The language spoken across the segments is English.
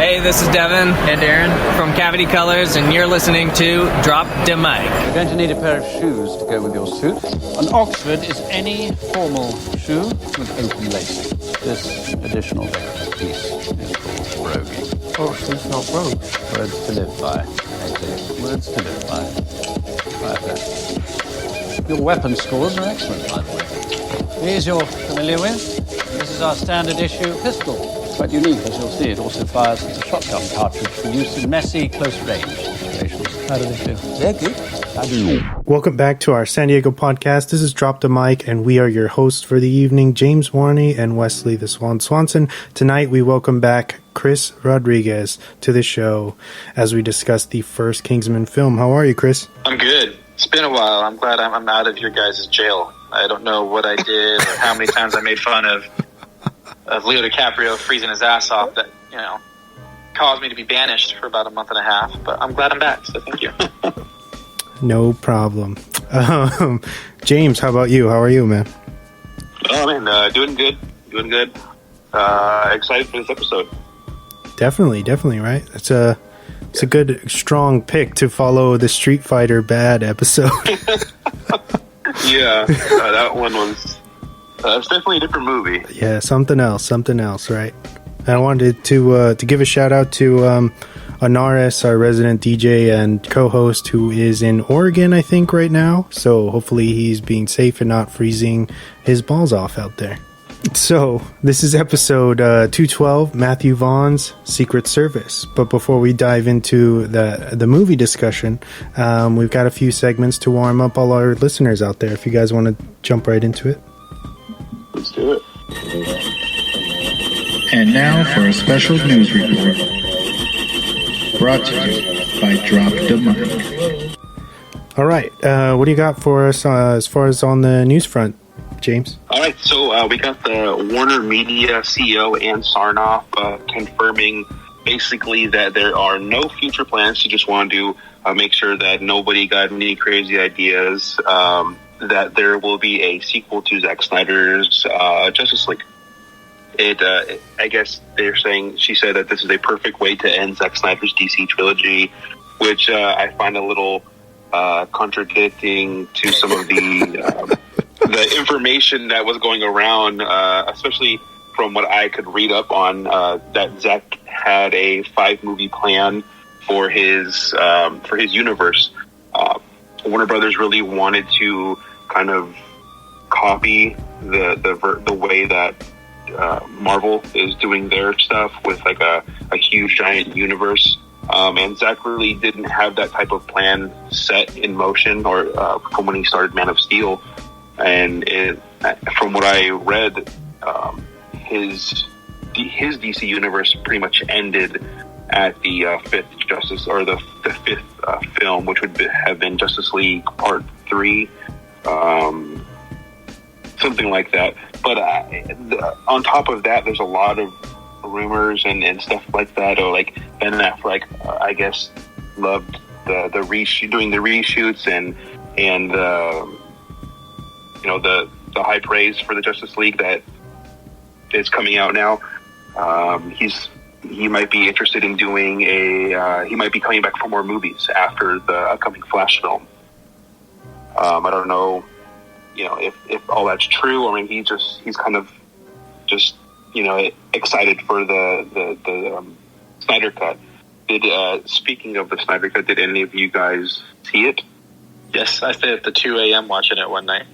Hey, this is Devin and Aaron from Cavity Colors, and you're listening to Drop the Mic. You're going to need a pair of shoes to go with your suit. An Oxford is any formal shoe with open lacing. This additional piece is called broguing. Oxford's not brogue. Words to live by. Words to live by. Right there. Your weapon scores are excellent, by the way. These you're familiar with. This is our standard issue pistol. Quite unique, as you'll see. It also fires as a shotgun cartridge for use in messy, close-range situations. How do they feel? They're good. Welcome back to our San Diego podcast. This is Drop the Mic, and we are your hosts for the evening, James Warney and Wesley the Swan Swanson. Tonight, we welcome back Chris Rodriguez to the show as we discuss the first Kingsman film. How are you, Chris? I'm good. It's been a while. I'm glad I'm out of your guys' jail. I don't know what I did or how many times I made fun of Leo DiCaprio freezing his ass off that, caused me to be banished for about a month and a half. But I'm glad I'm back, so thank you. No problem. James, how about you? How are you, man? Oh, man, doing good. Excited for this episode. Definitely, right? It's a good, strong pick to follow the Street Fighter Bad episode. Yeah, that one was... it's definitely a different movie. Yeah, something else, right? And I wanted to give a shout out to Onarres, our resident DJ and co-host, who is in Oregon, I think, right now. So hopefully he's being safe and not freezing his balls off out there. So this is episode 212, Matthew Vaughn's Secret Service. But before we dive into the movie discussion, we've got a few segments to warm up all our listeners out there. If you guys want to jump right into it. Let's do it. And now for a special news report. Brought to you by Drop the Mic. All right. What do you got for us as far as on the news front, James? All right. So we got the Warner Media CEO, Ann Sarnoff, confirming basically that there are no future plans. She just wanted to make sure that nobody got any crazy ideas, that there will be a sequel to Zack Snyder's Justice League. I guess she said that this is a perfect way to end Zack Snyder's DC trilogy, which I find a little contradicting to some of the information that was going around, especially from what I could read up on, that Zack had a 5-movie plan for his universe. Warner Brothers really wanted to kind of copy the way that Marvel is doing their stuff with like a huge giant universe, and Zack really didn't have that type of plan set in motion or from when he started Man of Steel. And from what I read, his DC universe pretty much ended at the fifth Justice, or the fifth film, which would have been Justice League Part 3, something like that. But on top of that, there's a lot of rumors and stuff like that. Or like Ben Affleck, I guess, loved doing the reshoots and the high praise for the Justice League that is coming out now. He might be interested in doing he might be coming back for more movies after the upcoming Flash film. I don't know, if all that's true, or maybe he's kind of just excited for the Snyder Cut. Speaking of the Snyder Cut, did any of you guys see it? Yes, I stayed at the 2 a.m. watching it one night.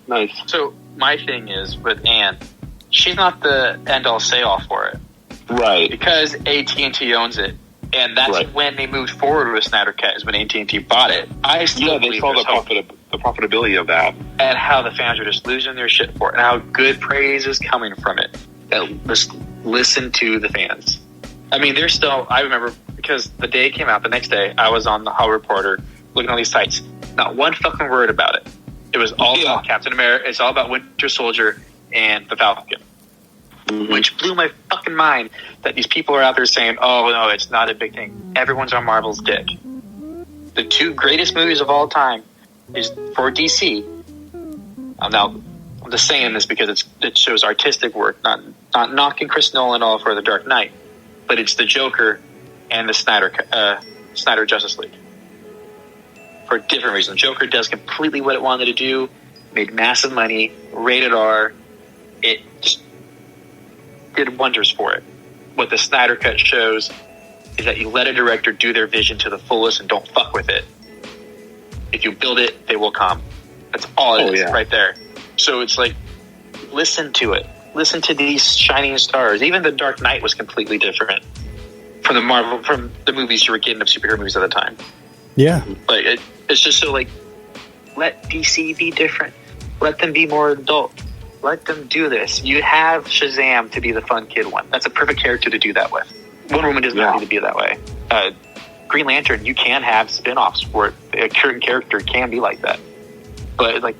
Nice. So my thing is with Anne, she's not the end-all say-all for it, right? Because AT&T owns it, and that's right. When they moved forward with Snyder Cut is when AT&T bought it. I still they saw the profitability of that, and how the fans are just losing their shit for it, and how good praise is coming from it. That just listen to the fans. I mean, they're still. I remember because the day it came out, the next day I was on the Hollywood Reporter looking at all these sites. Not one fucking word about it. It was all about Captain America. It's all about Winter Soldier and the Falcon. Mm-hmm. Which blew my fucking mind that these people are out there saying, oh, no, it's not a big thing. Everyone's on Marvel's dick. The 2 greatest movies of all time is for DC. I'm just saying this because it shows artistic work, not knocking Chris Nolan off for The Dark Knight. but it's the Joker and the Snyder Justice League for different reasons. Joker does completely what it wanted to do, made massive money, rated R. It just did wonders for it. What the Snyder Cut shows is that you let a director do their vision to the fullest and don't fuck with it. If you build it, they will come. That's all it is right there. So it's like, listen to it. Listen to these shining stars. Even The Dark Knight was completely different from the movies you were getting of superhero movies at the time. Yeah. Like it's just so like, let DC be different. Let them be more adult. Let them do this. You have Shazam to be the fun kid one. That's a perfect character to do that with. Wonder Woman does not need to be that way. Green Lantern, you can have spin-offs where a certain character can be like that. But like,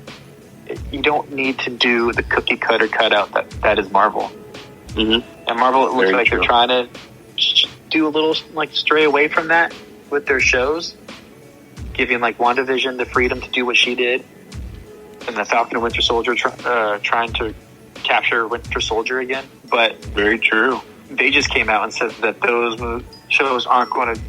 you don't need to do the cookie cutter cutout that is Marvel. Mm-hmm. And Marvel, it looks like they're trying to do a little like stray away from that with their shows, giving like WandaVision the freedom to do what she did, and the Falcon and Winter Soldier trying to capture Winter Soldier again. But very true. They just came out and said that those shows aren't going to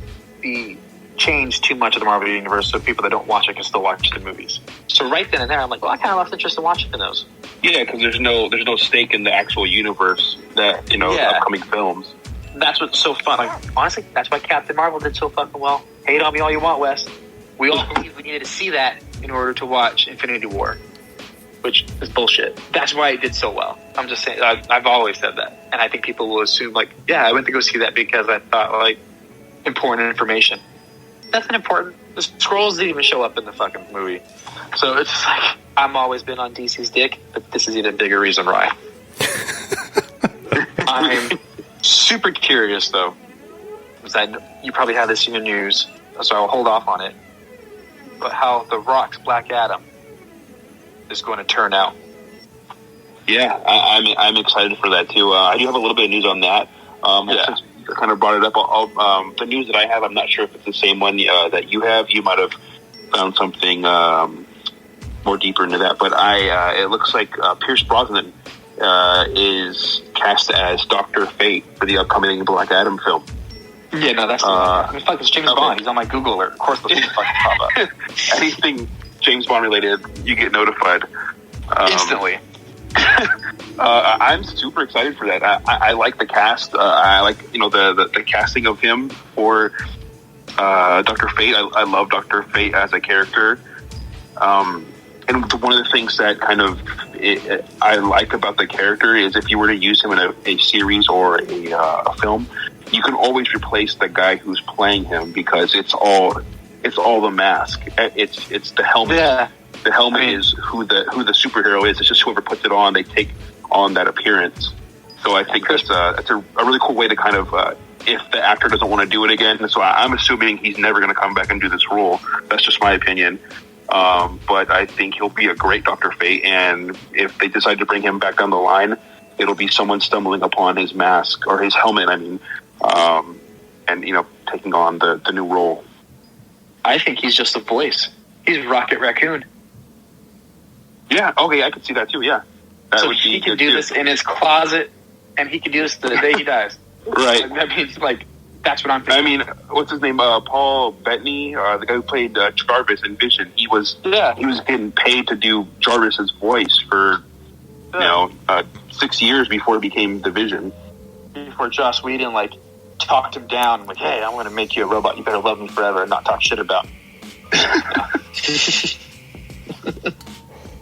be changed too much of the Marvel Universe, so people that don't watch it can still watch the movies. So right then and there, I'm like, well, I kind of lost interest in watching those. Yeah, because there's no stake in the actual universe that the upcoming films. That's what's so fun. Like, honestly, that's why Captain Marvel did so fucking well. Hate on me all you want, Wes. We all believe we needed to see that in order to watch Infinity War, which is bullshit. That's why it did so well. I'm just saying, I've always said that. And I think people will assume, like, yeah, I went to go see that because I thought, like, important information. That's not important. The scrolls didn't even show up in the fucking movie. So it's just like, I've always been on DC's dick, but this is even a bigger reason why. I'm super curious, though, because you probably have this in your news, so I'll hold off on it. But how The Rock's Black Adam is going to turn out. Yeah, I'm excited for that too. I do have a little bit of news on that. Since you kind of brought it up, the news that I have, I'm not sure if it's the same one that you have. You might have found something more deeper into that. But it looks like Pierce Brosnan is cast as Dr. Fate for the upcoming Black Adam film. Yeah, no, that's it's James Bond. He's on my Google alert. Of course, the fucking pop up. Anything James Bond related, you get notified instantly. I'm super excited for that. I like the cast. I like the casting of him for Dr. Fate. I love Dr. Fate as a character. And one of the things that kind of I like about the character is if you were to use him in a series or a film, you can always replace the guy who's playing him because it's all the mask. It's the helmet. Yeah. The helmet is who the superhero is. It's just whoever puts it on, they take on that appearance. So I think that's a really cool way to kind of if the actor doesn't want to do it again. So I'm assuming he's never going to come back and do this role. That's just my opinion. But I think he'll be a great Dr. Fate, and if they decide to bring him back down the line, it'll be someone stumbling upon his mask or his helmet. I mean, and taking on the new role. I think he's just a voice. He's Rocket Raccoon. Yeah. Okay, I could see that too. Yeah. So he can do this in his closet, and he can do this the day he dies. Right. That means that's what I'm thinking. I mean, what's his name? Paul Bettany, the guy who played Jarvis in Vision. He was getting paid to do Jarvis's voice for 6 years before it became the Vision. Before Joss Whedon talked him down, hey, I'm going to make you a robot. You better love me forever and not talk shit about me.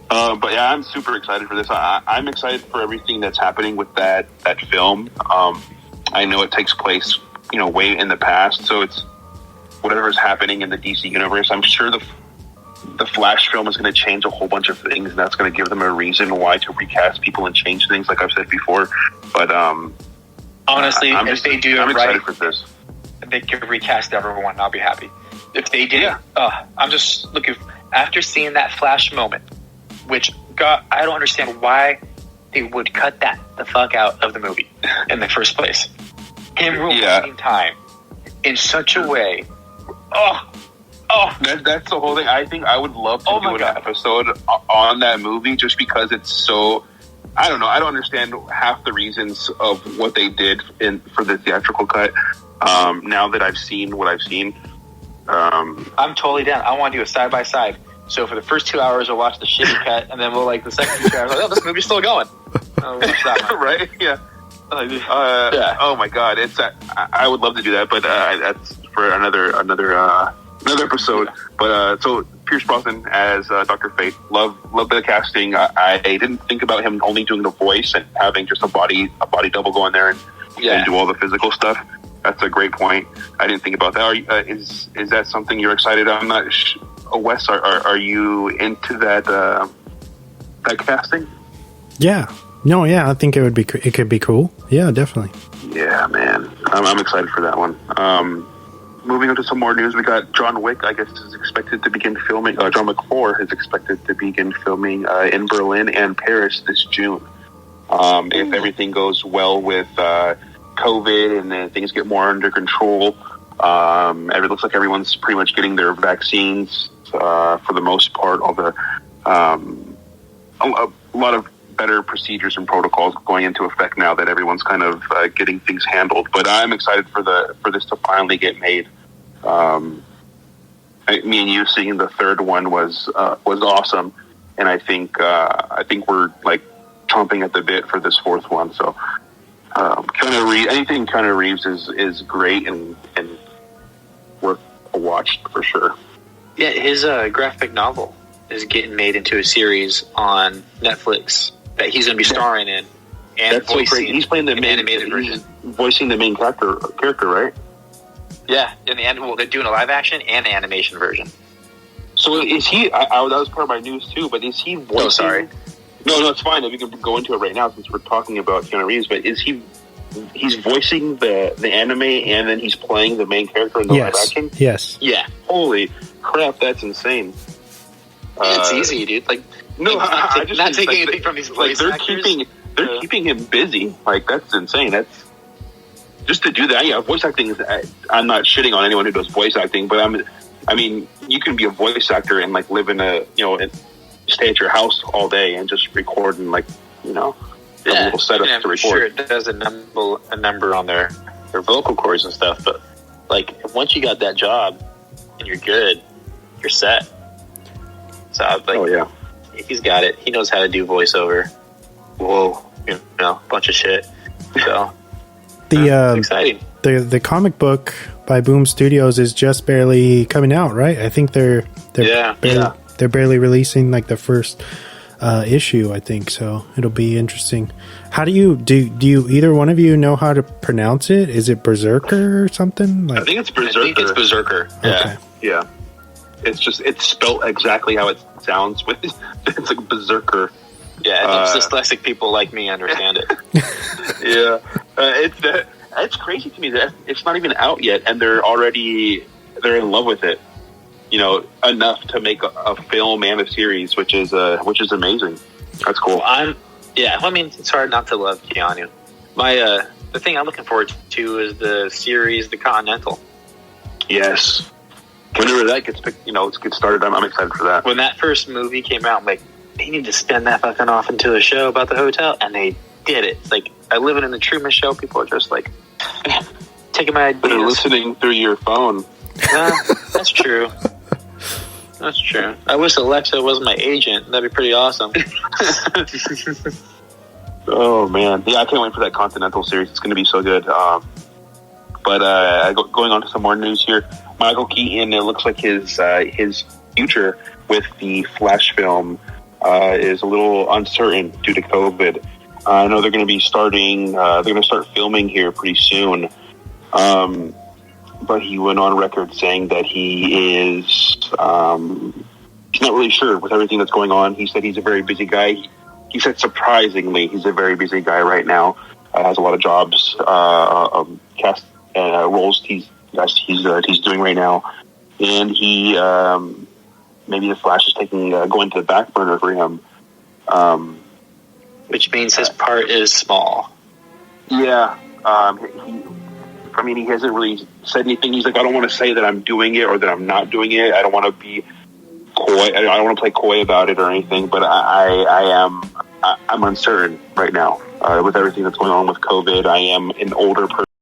But yeah, I'm super excited for this. I'm excited for everything that's happening with that film. I know it takes place way in the past, so it's whatever's happening in the DC universe. I'm sure the Flash film is going to change a whole bunch of things, and that's going to give them a reason why to recast people and change things, like I've said before. But honestly, I'm excited for this. If they could recast everyone, I'll be happy. If they did, I'm just looking after seeing that Flash moment, which I don't understand why they would cut that the fuck out of the movie in the first place. Him ruining time in such a way. That's the whole thing. I think I would love to do an episode on that movie just because it's so I don't know. I don't understand half the reasons of what they did for the theatrical cut. Now that I've seen what I've seen, I'm totally down. I want to do a side by side. So for the first 2 hours, we'll watch the shitty cut, and then we'll the second 2 hours. Oh, this movie's still going. We'll watch that one. Right? Yeah. Yeah. Oh my God! I would love to do that, but that's for another episode. But so Pierce Brosnan as Dr. Fate, love the casting. I didn't think about him only doing the voice and having just a body double go in there and do all the physical stuff. That's a great point. I didn't think about that. Is that something you're excited on? Wes, are you into that casting? Yeah. No, yeah, I think it could be cool. Yeah, definitely. Yeah, man. I'm excited for that one. Moving on to some more news, we got John Wick, I guess, is expected to begin filming. John Wick 4 is expected to begin filming in Berlin and Paris this June. If everything goes well with COVID and then things get more under control, it looks like everyone's pretty much getting their vaccines for the most part. All the a lot of better procedures and protocols going into effect now that everyone's kind of getting things handled. But I'm excited for this to finally get made. Me and you seeing the third one was awesome, and I think we're like chomping at the bit for this fourth one. So anything Keanu Reeves is great and worth a watch for sure. Yeah, his graphic novel is getting made into a series on Netflix that he's going to be starring in and that's voicing. So great. He's playing the main animated version, voicing the main character, right? Yeah, in the end, they're doing a live action and animation version. So is he? That was part of my news too. But is he voicing? Oh, sorry. No, it's fine. We can go into it right now since we're talking about Keanu Reeves. But is he? He's voicing the anime and then he's playing the main character in the live action. Yes. Yeah. Holy crap! That's insane. It's easy, dude. Not taking anything from these voice actors. They're keeping him busy. Like, that's insane. That's just to do that. Yeah, voice acting is. I'm not shitting on anyone who does voice acting, but I mean, you can be a voice actor and live in and stay at your house all day and just record and a little setup to record. Sure, it does a number on their vocal cords and stuff, but once you got that job and you're good, you're set. So he's got it. He knows how to do voiceover. Whoa, bunch of shit. So it's exciting. The comic book by Boom Studios is just barely coming out, right? I think they're barely releasing the first issue, I think. So it'll be interesting. How do you either one of you know how to pronounce it? Is it Berserker or something? I think it's Berserker. Yeah. Okay. Yeah. It's spelled exactly how it sounds. It's like Berserker. Yeah, dyslexic people like me understand it. Yeah, it's crazy to me that it's not even out yet, and they're in love with it. Enough to make a film and a series, which is amazing. That's cool. It's hard not to love Keanu. The thing I'm looking forward to is the series, The Continental. Yes. Whenever that gets started, I'm excited for that. When that first movie came out, I'm like, they need to spin that fucking off into a show about the hotel, and they did it. It's I live it in the Truman Show. People are just taking my ideas. They're listening through your phone. That's true. That's true. I wish Alexa was my agent. That'd be pretty awesome. Oh man, yeah, I can't wait for that Continental series. It's going to be so good. But going on to some more news here, Michael Keaton. It looks like his future with the Flash film is a little uncertain due to COVID. I know they're going to be starting. They're going to start filming here pretty soon. But he went on record saying that he is. He's not really sure with everything that's going on. He said he's a very busy guy. He said surprisingly, he's a very busy guy right now. Has a lot of jobs, cast roles he's doing right now, and he maybe the Flash is going to the back burner for him. Which means his part is small. Yeah. He hasn't really said anything. He's like, I don't want to say that I'm doing it or that I'm not doing it. I don't want to be coy. I don't want to play coy about it or anything. But I I'm uncertain right now with everything that's going on with COVID. I am an older person.